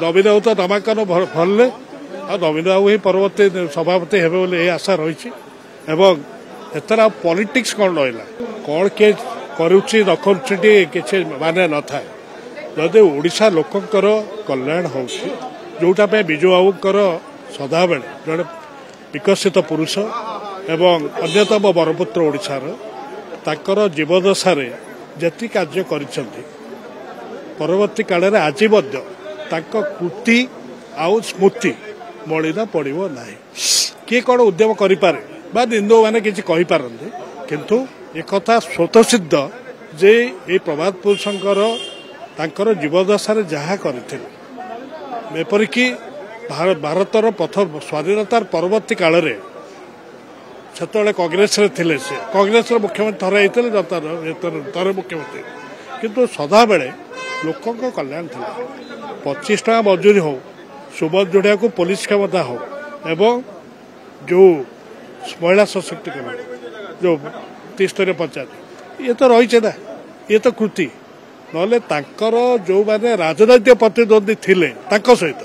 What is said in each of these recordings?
ନବୀନ ବାବୁ ତ ନାମାଙ୍କନ ଭରିଲେ ଆଉ ନବୀନ ବାବୁ ହିଁ ପରବର୍ତ୍ତୀ ସଭାପତି ହେବେ ବୋଲି ଏହି ଆଶା ରହିଛି ଏବଂ ଏଥର ଆଉ ପଲିଟିକ୍ସ କ'ଣ ରହିଲା କ'ଣ କିଏ କରୁଛି ନ କରୁଛି କିଛି ମାନେ ନଥାଏ ଯଦି ଓଡ଼ିଶା ଲୋକଙ୍କର କଲ୍ୟାଣ ହେଉଛି ଯେଉଁଟା ପାଇଁ ବିଜୁ ବାବୁଙ୍କର ସଦାବେଳେ ଜଣେ ବିକଶିତ ପୁରୁଷ ଏବଂ ଅନ୍ୟତମ ବରପୁତ୍ର ଓଡ଼ିଶାର ତାଙ୍କର ଜୀବଦଶାରେ ଯେତିକି କାର୍ଯ୍ୟ କରିଛନ୍ତି ପରବର୍ତ୍ତୀ କାଳରେ ଆଜି ମଧ୍ୟ ତାଙ୍କ କୃତି ଆଉ ସ୍ମୃତି ମଳିନା ପଡ଼ିବ ନାହିଁ କିଏ କ'ଣ ଉଦ୍ୟମ କରିପାରେ ବା ନିନ୍ଦୁମାନେ କିଛି କହିପାରନ୍ତି କିନ୍ତୁ ଏକଥା ସ୍ୱତଃସିଦ୍ଧ ଯେ ଏଇ ପ୍ରଭାତ ପୁରୁଷଙ୍କର ତାଙ୍କର ଜୀବଦଶାରେ ଯାହା କରିଥିଲେ ଏପରିକି ଭାରତର ସ୍ୱାଧୀନତାର ପରବର୍ତ୍ତୀ କାଳରେ ସେତେବେଳେ କଂଗ୍ରେସରେ ଥିଲେ ସେ କଂଗ୍ରେସର ମୁଖ୍ୟମନ୍ତ୍ରୀ ଥରେ ହେଇଥିଲେ ଥରେ ମୁଖ୍ୟମନ୍ତ୍ରୀ କିନ୍ତୁ ସଦାବେଳେ ଲୋକଙ୍କ କଲ୍ୟାଣ ଥିଲା 25 ଟଙ୍କା ମଜୁରୀ ହେଉ ସୁବୋଧ ଯୋଡ଼ିଆକୁ ପୋଲିସ କ୍ଷମତା ହେଉ ଏବଂ ଯେଉଁ ମହିଳା ସଶକ୍ତିକରଣ ଯେଉଁ ତ୍ରିସ୍ତରୀୟ ପଞ୍ଚାୟତ ଇଏ ତ ରହିছে ନା ଇଏ ତ କୃତି ନହେଲେ ତାଙ୍କର ଯେଉଁମାନେ ରାଜନୈତିକ ପ୍ରତିଦ୍ୱନ୍ଦ୍ୱୀ ଥିଲେ ତାଙ୍କ ସହିତ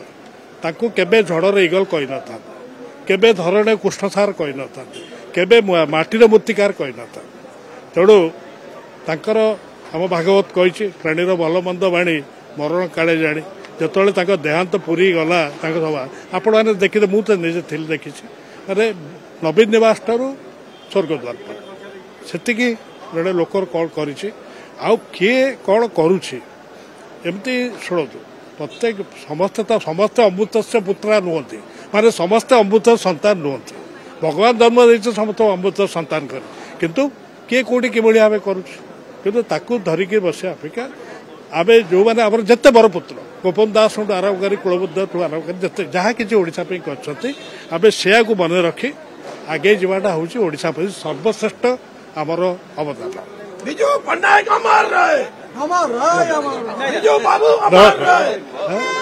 ତାଙ୍କୁ କେବେ ଝଡ଼ର ଇଗଲ କହିନଥାନ୍ତି କେବେ ଧରଣୀ କୃଷ୍ଣସାର କହିନଥାନ୍ତି କେବେ ମାଟିର ମୂର୍ତ୍ତିକାର କହିନଥାନ୍ତି ତେଣୁ ତାଙ୍କର ଆମ ଭାଗବତ କହିଛି ପ୍ରାଣୀର ଭଲ ମନ୍ଦ ବାଣୀ ମରଣ କାଳେ ଜାଣି ଯେତେବେଳେ ତାଙ୍କ ଦେହାନ୍ତ ପୁରୀ ଗଲା ତାଙ୍କ ସଭା ଆପଣମାନେ ଦେଖିଲେ ମୁଁ ତ ନିଜେ ଥିଲି ଦେଖିଛି ଆରେ ନବୀନ ନିବାସ ଠାରୁ ସ୍ୱର୍ଗଦ୍ୱାର ସେତିକି ଜଣେ ଲୋକର କ'ଣ କରିଛି ଆଉ କିଏ କ'ଣ କରୁଛି ଏମିତି ଶୁଣନ୍ତୁ ପ୍ରତ୍ୟେକ ସମସ୍ତେ ଅମୃତସ୍ୟ ପୁତ୍ରା ନୁହନ୍ତି ମାନେ ସମସ୍ତେ ଅମୃତ ସନ୍ତାନ ନୁହନ୍ତି ଭଗବାନ ଜନ୍ମ ଦେଇছে ସମସ୍ତ ଅମୃତ ସନ୍ତାନ କରି କିନ୍ତୁ କିଏ କେଉଁଠି କିଭଳି ଭାବେ କରୁଛି କିନ୍ତୁ ତାକୁ ଧରିକି ବସିବା ଅପେକ୍ଷା ଆମେ ଯେଉଁମାନେ ଆମର ଯେତେ ବରପୁତ୍ର ଗୋପନ ଦାସଠୁ ଆରମ୍ଭ କରି କୁଳବୁଦ୍ଧଠୁ ଆରମ୍ଭ କରି ଯେତେ ଯାହା କିଛି ଓଡ଼ିଶା ପାଇଁ କରିଛନ୍ତି ଆମେ ସେୟାକୁ ମନେ ରଖି ଆଗେଇ ଯିବାଟା ହେଉଛି ଓଡ଼ିଶା ପାଇଁ ସର୍ବଶ୍ରେଷ୍ଠ ଆମର ଅବଦାନ ବିଜୁ ପଟ୍ଟନାୟକ ଅମର ରହେ ବିଜୁ ବାବୁ ଅମର ରହେ